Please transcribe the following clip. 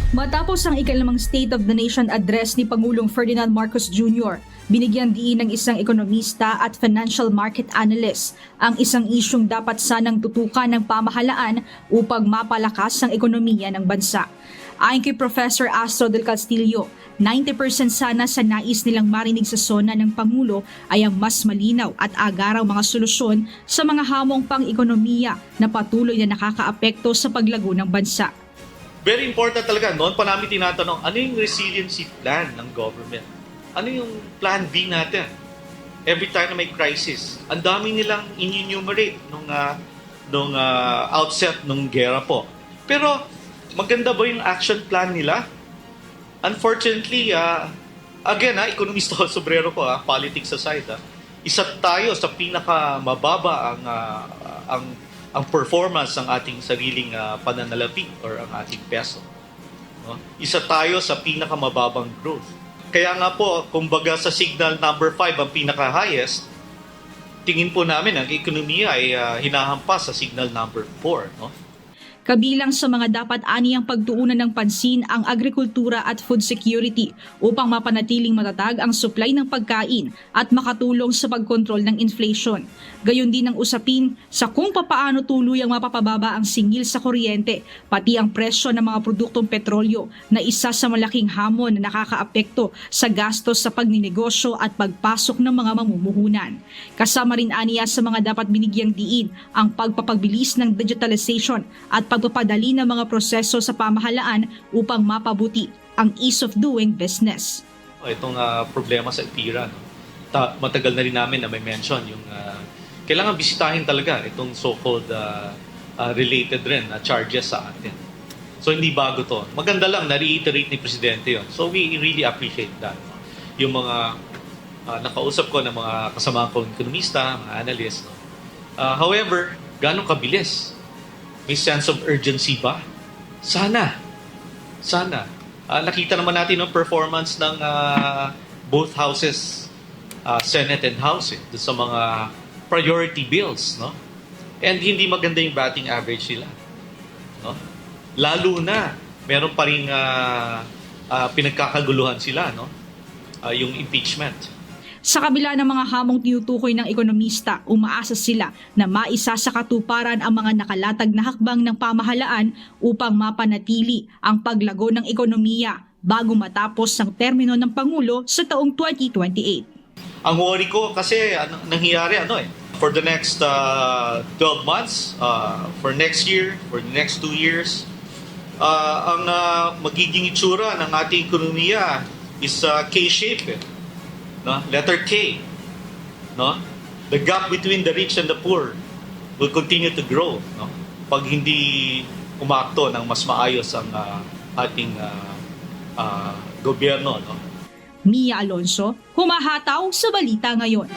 Matapos ang ikalimang State of the Nation address ni Pangulong Ferdinand Marcos Jr., binigyan diin ng isang ekonomista at financial market analyst ang isang isyong dapat sanang tutukan ng pamahalaan upang mapalakas ang ekonomiya ng bansa. Ayon kay Professor Astro del Castillo, 90% sana sa nais nilang marinig sa sona ng Pangulo ay ang mas malinaw at agarang mga solusyon sa mga hamong pang-ekonomiya na patuloy na nakakaapekto sa paglago ng bansa. Very important talaga. Noon pa namin tinatanong, ano yung resiliency plan ng government? Ano yung plan B natin? Every time na may crisis, ang dami nilang in-enumerate nung outset nung gera po. Pero maganda ba yung action plan nila? Unfortunately, again, ekonomista ko, sobrero ko, politics aside, isa tayo sa pinakamababa ang performance ng ating sariling pananalapi or ang ating peso. No? Isa tayo sa pinakamababang growth. Kaya nga po, kumbaga sa signal number 5 ang pinaka-highest, tingin po namin ang ekonomiya ay hinahampas sa signal number 4. No? Kabilang sa mga dapat aniyang pagtuunan ng pansin ang agrikultura at food security upang mapanatiling matatag ang supply ng pagkain at makatulong sa pagkontrol ng inflation. Gayon din ang usapin sa kung papaano tuluyang mapapababa ang singil sa kuryente, pati ang presyo ng mga produktong petrolyo na isa sa malaking hamon na nakakaapekto sa gastos sa pagninegosyo at pagpasok ng mga mamumuhunan. Kasama rin aniya sa mga dapat binigyang diin ang pagpapabilis ng digitalization at pagpapadali ng mga proseso sa pamahalaan upang mapabuti ang ease of doing business. Itong problema sa IPIRA, no? Matagal na rin namin na may mention yung kailangan bisitahin talaga itong so-called related rin na charges sa atin. So hindi bago to. Maganda lang na-reiterate ni Presidente yon. So we really appreciate that. No? Yung mga nakausap ko ng mga kasama kong ekonomista, mga analyst. No? However, ganong kabilis? May sense of urgency ba? Sana. Nakita naman natin ang performance ng both houses, Senate and House, sa mga priority bills, no? And hindi maganda yung batting average nila, no? Lalo na meron pa ring pinagkakaguluhan sila, no? Yung impeachment. Sa kabila ng mga hamong tinutukoy ng ekonomista, umaasa sila na maisa sa katuparan ang mga nakalatag na hakbang ng pamahalaan upang mapanatili ang paglago ng ekonomiya bago matapos ang termino ng Pangulo sa taong 2028. Ang worry ko kasi nangyayari for the next 12 months, for next year, for the next 2 years, ang magiging itsura ng ating ekonomiya is K-shaped. No? Letter K. No? The gap between the rich and the poor will continue to grow, no? Pag hindi umakto ng mas maayos ang ating gobyerno. No? Mia Alonso, humahataw sa Balita Ngayon.